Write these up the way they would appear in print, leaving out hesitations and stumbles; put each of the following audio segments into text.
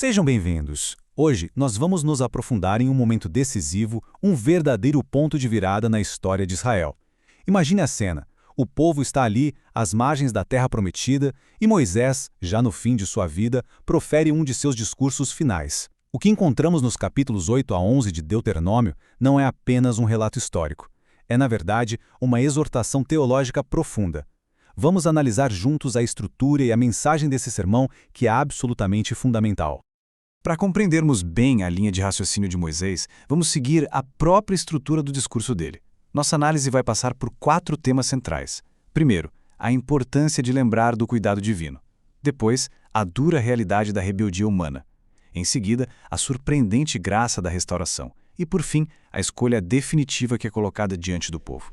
Sejam bem-vindos! Hoje nós vamos nos aprofundar em um momento decisivo, um verdadeiro ponto de virada na história de Israel. Imagine a cena. O povo está ali, às margens da Terra Prometida, e Moisés, já no fim de sua vida, profere um de seus discursos finais. O que encontramos nos capítulos 8 a 11 de Deuteronômio não é apenas um relato histórico. É, na verdade, uma exortação teológica profunda. Vamos analisar juntos a estrutura e a mensagem desse sermão, que é absolutamente fundamental. Para compreendermos bem a linha de raciocínio de Moisés, vamos seguir a própria estrutura do discurso dele. Nossa análise vai passar por 4 temas centrais. Primeiro, a importância de lembrar do cuidado divino. Depois, a dura realidade da rebeldia humana. Em seguida, a surpreendente graça da restauração. E, por fim, a escolha definitiva que é colocada diante do povo.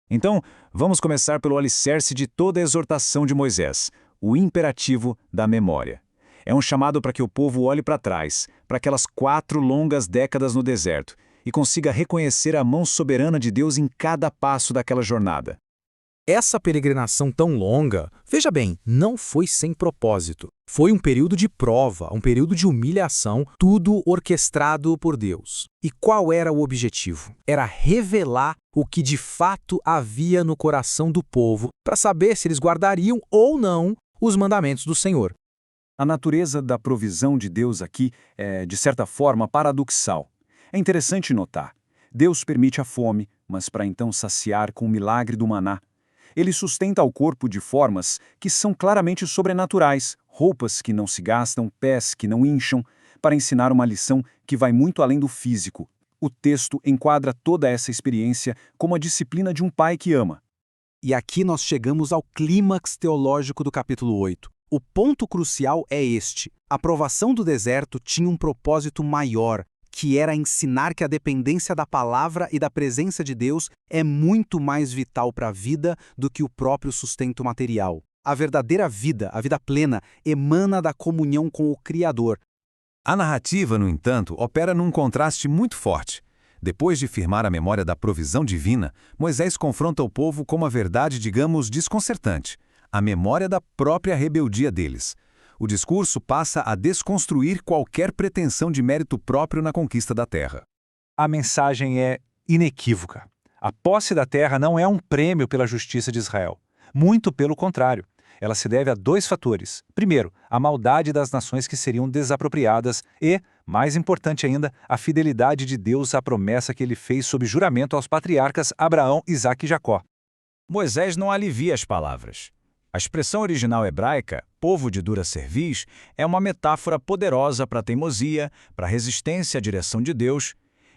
Então, vamos começar pelo alicerce de toda a exortação de Moisés, o imperativo da memória. É um chamado para que o povo olhe para trás, para aquelas 4 longas décadas no deserto, e consiga reconhecer a mão soberana de Deus em cada passo daquela jornada. Essa peregrinação tão longa, veja bem, não foi sem propósito. Foi um período de prova, um período de humilhação, tudo orquestrado por Deus. E qual era o objetivo? Era revelar o que de fato havia no coração do povo, para saber se eles guardariam ou não os mandamentos do Senhor. A natureza da provisão de Deus aqui é, de certa forma, paradoxal. É interessante notar. Deus permite a fome, mas para então saciar com o milagre do maná. Ele sustenta o corpo de formas que são claramente sobrenaturais, roupas que não se gastam, pés que não incham, para ensinar uma lição que vai muito além do físico. O texto enquadra toda essa experiência como a disciplina de um pai que ama. E aqui nós chegamos ao clímax teológico do capítulo 8. O ponto crucial é este. A provação do deserto tinha um propósito maior, que era ensinar que a dependência da palavra e da presença de Deus é muito mais vital para a vida do que o próprio sustento material. A verdadeira vida, a vida plena, emana da comunhão com o Criador. A narrativa, no entanto, opera num contraste muito forte. Depois de firmar a memória da provisão divina, Moisés confronta o povo com uma verdade, digamos, desconcertante: a memória da própria rebeldia deles. O discurso passa a desconstruir qualquer pretensão de mérito próprio na conquista da terra. A mensagem é inequívoca. A posse da terra não é um prêmio pela justiça de Israel. Muito pelo contrário. Ela se deve a 2 fatores. Primeiro, a maldade das nações que seriam desapropriadas e, mais importante ainda, a fidelidade de Deus à promessa que ele fez sob juramento aos patriarcas Abraão, Isaque e Jacó. Moisés não alivia as palavras. A expressão original hebraica, povo de dura cerviz, é uma metáfora poderosa para a teimosia, para a resistência à direção de Deus,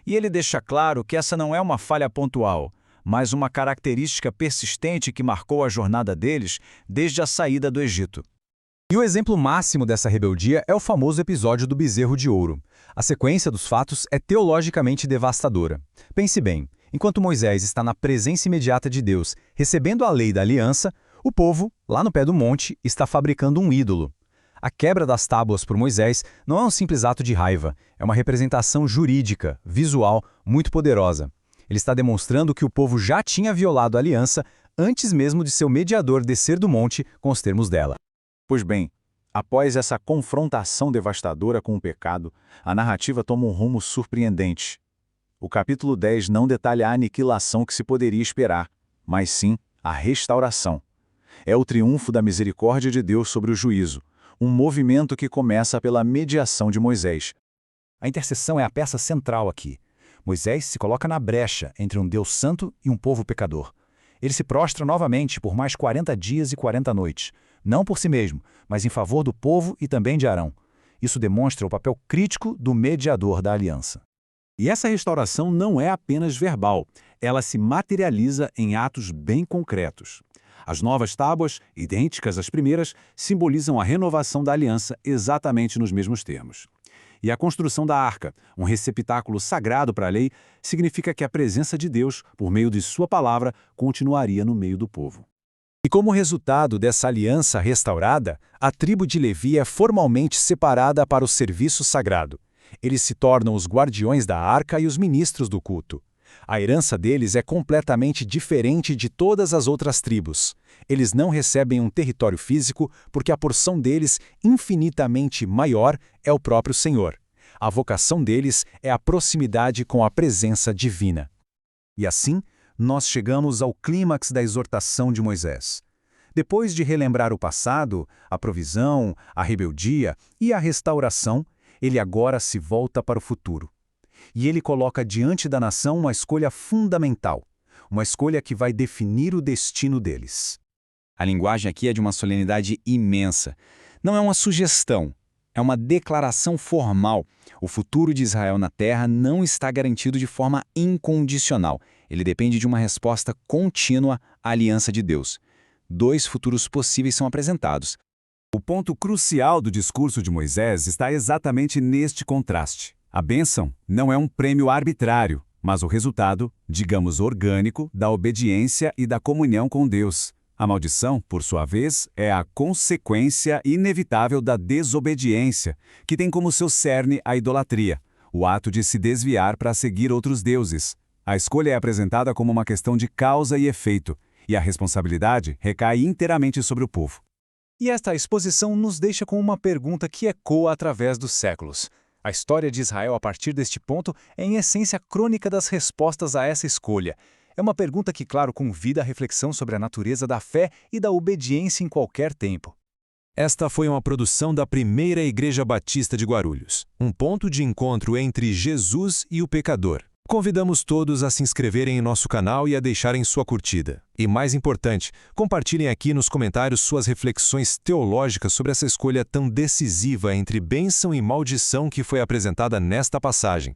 e ele deixa claro que essa não é uma falha pontual, mas uma característica persistente que marcou a jornada deles desde a saída do Egito. E o exemplo máximo dessa rebeldia é o famoso episódio do bezerro de ouro. A sequência dos fatos é teologicamente devastadora. Pense bem, enquanto Moisés está na presença imediata de Deus, recebendo a lei da aliança, o povo, lá no pé do monte, está fabricando um ídolo. A quebra das tábuas por Moisés não é um simples ato de raiva, é uma representação jurídica, visual, muito poderosa. Ele está demonstrando que o povo já tinha violado a aliança antes mesmo de seu mediador descer do monte com os termos dela. Pois bem, após essa confrontação devastadora com o pecado, a narrativa toma um rumo surpreendente. O capítulo 10 não detalha a aniquilação que se poderia esperar, mas sim a restauração. É o triunfo da misericórdia de Deus sobre o juízo, um movimento que começa pela mediação de Moisés. A intercessão é a peça central aqui. Moisés se coloca na brecha entre um Deus santo e um povo pecador. Ele se prostra novamente por mais 40 dias e 40 noites, não por si mesmo, mas em favor do povo e também de Arão. Isso demonstra o papel crítico do mediador da aliança. E essa restauração não é apenas verbal, ela se materializa em atos bem concretos. As novas tábuas, idênticas às primeiras, simbolizam a renovação da aliança exatamente nos mesmos termos. E a construção da arca, um receptáculo sagrado para a lei, significa que a presença de Deus, por meio de sua palavra, continuaria no meio do povo. E como resultado dessa aliança restaurada, a tribo de Levi é formalmente separada para o serviço sagrado. Eles se tornam os guardiões da arca e os ministros do culto. A herança deles é completamente diferente de todas as outras tribos. Eles não recebem um território físico porque a porção deles, infinitamente maior, é o próprio Senhor. A vocação deles é a proximidade com a presença divina. E assim, nós chegamos ao clímax da exortação de Moisés. Depois de relembrar o passado, a provisão, a rebeldia e a restauração, ele agora se volta para o futuro. E ele coloca diante da nação uma escolha fundamental, uma escolha que vai definir o destino deles. A linguagem aqui é de uma solenidade imensa. Não é uma sugestão, é uma declaração formal. O futuro de Israel na terra não está garantido de forma incondicional. Ele depende de uma resposta contínua à aliança de Deus. 2 futuros possíveis são apresentados. O ponto crucial do discurso de Moisés está exatamente neste contraste. A bênção não é um prêmio arbitrário, mas o resultado, digamos orgânico, da obediência e da comunhão com Deus. A maldição, por sua vez, é a consequência inevitável da desobediência, que tem como seu cerne a idolatria, o ato de se desviar para seguir outros deuses. A escolha é apresentada como uma questão de causa e efeito, e a responsabilidade recai inteiramente sobre o povo. E esta exposição nos deixa com uma pergunta que ecoa através dos séculos. A história de Israel a partir deste ponto é em essência crônica das respostas a essa escolha. É uma pergunta que, claro, convida a reflexão sobre a natureza da fé e da obediência em qualquer tempo. Esta foi uma produção da Primeira Igreja Batista de Guarulhos, um ponto de encontro entre Jesus e o pecador. Convidamos todos a se inscreverem em nosso canal e a deixarem sua curtida. E mais importante, compartilhem aqui nos comentários suas reflexões teológicas sobre essa escolha tão decisiva entre bênção e maldição que foi apresentada nesta passagem.